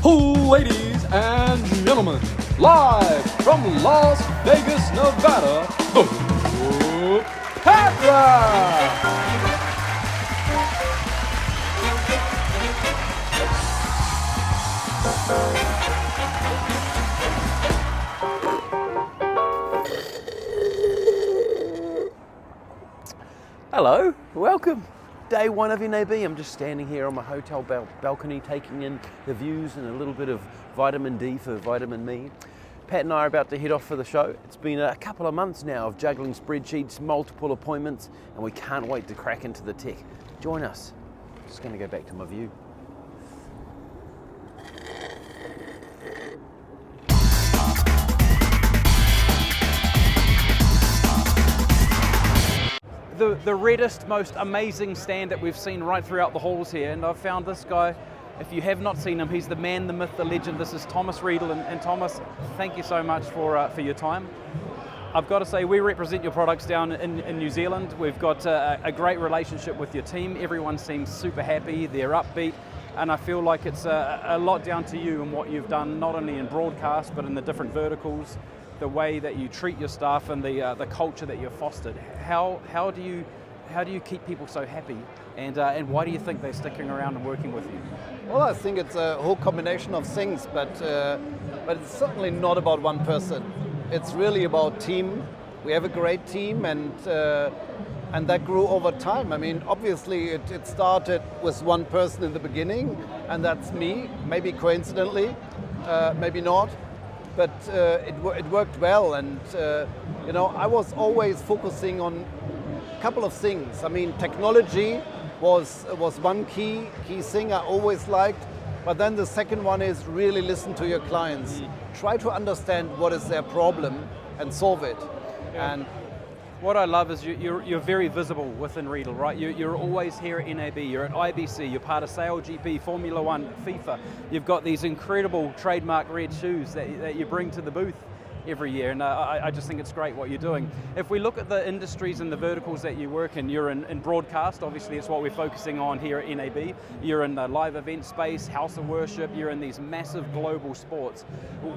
Ladies and gentlemen, live from Las Vegas, Nevada, the Wolftech. Hello, welcome. Day one of NAB. I'm just standing here on my hotel balcony taking in the views and a little bit of vitamin D for vitamin me. Pat and I are about to head off for the show. It's been a couple of months now of juggling spreadsheets, multiple appointments, and we can't wait to crack into the tech. Join us. Just going to go back to my view. The reddest, most amazing stand that we've seen right throughout the halls here, and I've found this guy. If you have not seen him, he's the man, the myth, the legend. This is Thomas Riedel, and Thomas, thank you so much for your time. I've got to say, we represent your products down in New Zealand. We've got a great relationship with your team. Everyone seems super happy, they're upbeat, and I feel like it's a lot down to you and what you've done, not only in broadcast, but in the different verticals, the way that you treat your staff and the culture that you've fostered. How do you keep people so happy, and why do you think they're sticking around and working with you? Well, I think it's a whole combination of things, but it's certainly not about one person. It's really about team. We have a great team, and that grew over time. I mean, obviously it started with one person in the beginning, and that's me, maybe coincidentally, maybe not. But it worked well, and I was always focusing on a couple of things. I mean, technology was one key thing I always liked, but then the second one is really listen to your clients. Try to understand what is their problem and solve it. Yeah. And what I love is you're very visible within Riedel, right? You're always here at NAB, you're at IBC, you're part of SailGP, Formula One, FIFA. You've got these incredible trademark red shoes that you bring to the booth every year, and I just think it's great what you're doing. If we look at the industries and the verticals that you work in, you're in broadcast, obviously it's what we're focusing on here at NAB. You're in the live event space, house of worship, you're in these massive global sports.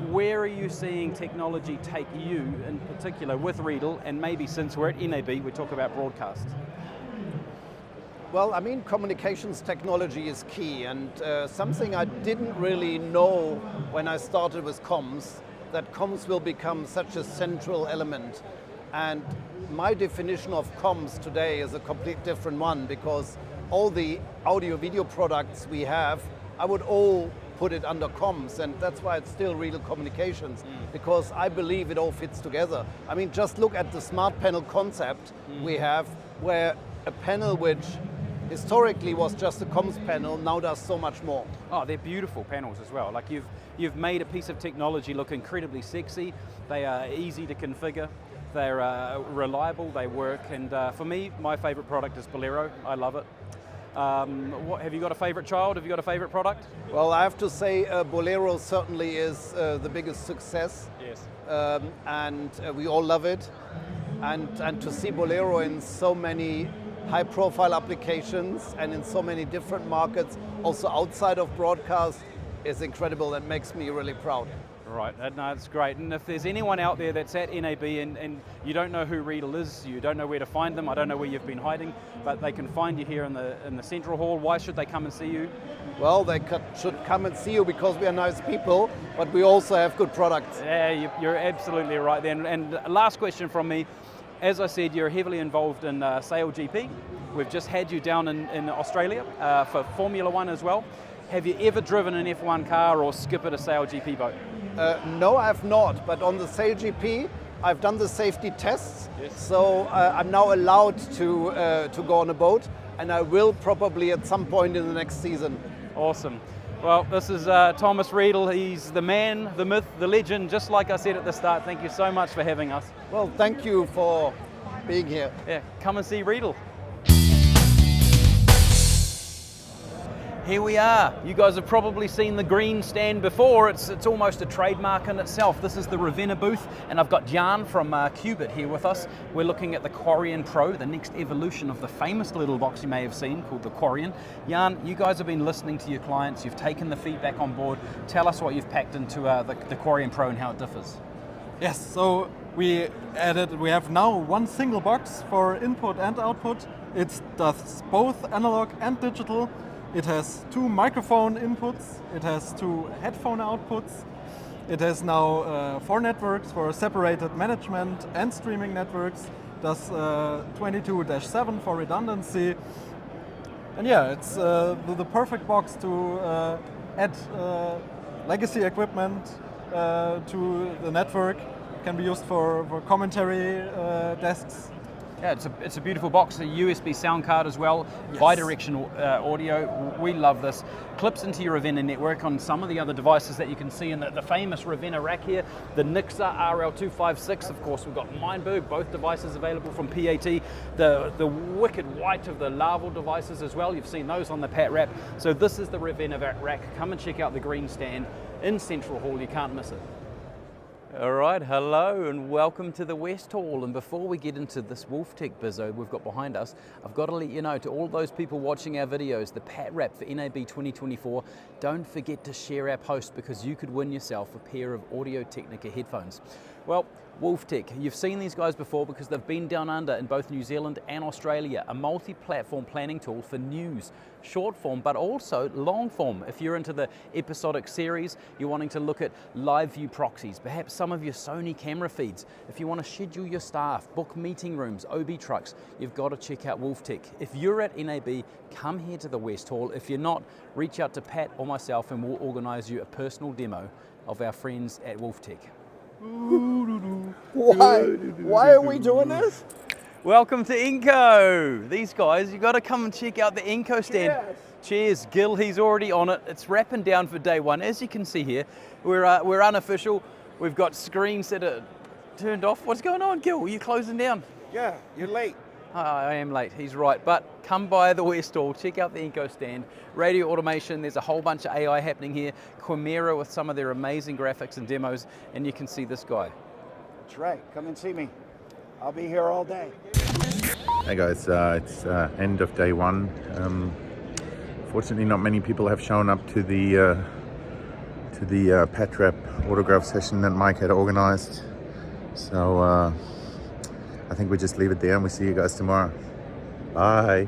Where are you seeing technology take you in particular with Riedel, and maybe since we're at NAB, we talk about broadcast? Well, I mean, communications technology is key, and something I didn't really know when I started with comms, that comms will become such a central element. And my definition of comms today is a complete different one, because all the audio video products we have, I would all put it under comms, and that's why it's still Riedel Communications, because I believe it all fits together. I mean, just look at the smart panel concept we have, where a panel which historically was just a comms panel now does so much more. Oh, they're beautiful panels as well. Like you've made a piece of technology look incredibly sexy. They are easy to configure. They're reliable. They work. And for me, my favorite product is Bolero. I love it. Have you got a favorite child? Have you got a favorite product? Well, I have to say Bolero certainly is the biggest success. Yes. And we all love it. And to see Bolero in so many high-profile applications and in so many different markets, also outside of broadcast, is incredible. That makes me really proud. Right, no, it's great. And if there's anyone out there that's at NAB and you don't know who Riedel is, you don't know where to find them, I don't know where you've been hiding, but they can find you here in the central hall. Why should they come and see you? Well, they should come and see you because we are nice people, but we also have good products. Yeah, you're absolutely right then. And last question from me. As I said, you're heavily involved in SailGP. We've just had you down in Australia for Formula One as well. Have you ever driven an F1 car or skippered a SailGP boat? No, I have not, but on the SailGP, I've done the safety tests, yes. So I'm now allowed to go on a boat, and I will probably at some point in the next season. Awesome. Well, this is Thomas Riedel. He's the man, the myth, the legend, just like I said at the start. Thank you so much for having us. Well, thank you for being here. Yeah, come and see Riedel. Here we are. You guys have probably seen the green stand before. It's almost a trademark in itself. This is the Ravenna booth, and I've got Jan from Qbit here with us. We're looking at the Quarian Pro, the next evolution of the famous little box you may have seen called the Quarian. Jan, you guys have been listening to your clients. You've taken the feedback on board. Tell us what you've packed into the Quarian Pro and how it differs. Yes, so we have now one single box for input and output. It does both analog and digital. It has 2 microphone inputs, it has 2 headphone outputs, it has now 4 networks for separated management and streaming networks, does 22-7 for redundancy. And yeah, it's the perfect box to add legacy equipment to the network. It can be used for commentary desks. Yeah, it's a beautiful box, a USB sound card as well, Yes. bi-directional audio. We love this. Clips into your Ravenna network on some of the other devices that you can see in the famous Ravenna rack here. The Nixa RL256, of course, we've got Meinberg, both devices available from PAT. The wicked white of the Larval devices as well, you've seen those on the Pat Wrap. So this is the Ravenna rack. Come and check out the green stand in Central Hall, you can't miss it. All right, hello and welcome to the West Hall. And before we get into this Wolftech bizzo we've got behind us, I've got to let you know, to all those people watching our videos, the Pat Wrap for NAB2024, don't forget to share our post because you could win yourself a pair of Audio-Technica headphones. Well, Wolftech, you've seen these guys before because they've been down under in both New Zealand and Australia, a multi-platform planning tool for news, short form, but also long form. If you're into the episodic series, you're wanting to look at live view proxies, perhaps some of your Sony camera feeds. If you want to schedule your staff, book meeting rooms, OB trucks, you've got to check out Wolftech. If you're at NAB, come here to the West Hall. If you're not, reach out to Pat or myself and we'll organise you a personal demo of our friends at Wolftech. Why are we doing this? Welcome to ENCO. These guys, you got to come and check out the ENCO stand. Cheers, Gil. He's already on it. It's wrapping down for day one. As you can see here, we're unofficial. We've got screens that are turned off. What's going on, Gil? Are you closing down? Yeah, you're late. I am late. He's right. But come by the West Hall. Check out the ENCO stand. Radio automation. There's a whole bunch of AI happening here. Chimera with some of their amazing graphics and demos, and you can see this guy. That's right. Come and see me. I'll be here all day. Hey guys, it's end of day one. Fortunately, not many people have shown up to the Pat Wrap autograph session that Mike had organized. So I think we just leave it there and we see you guys tomorrow. Bye.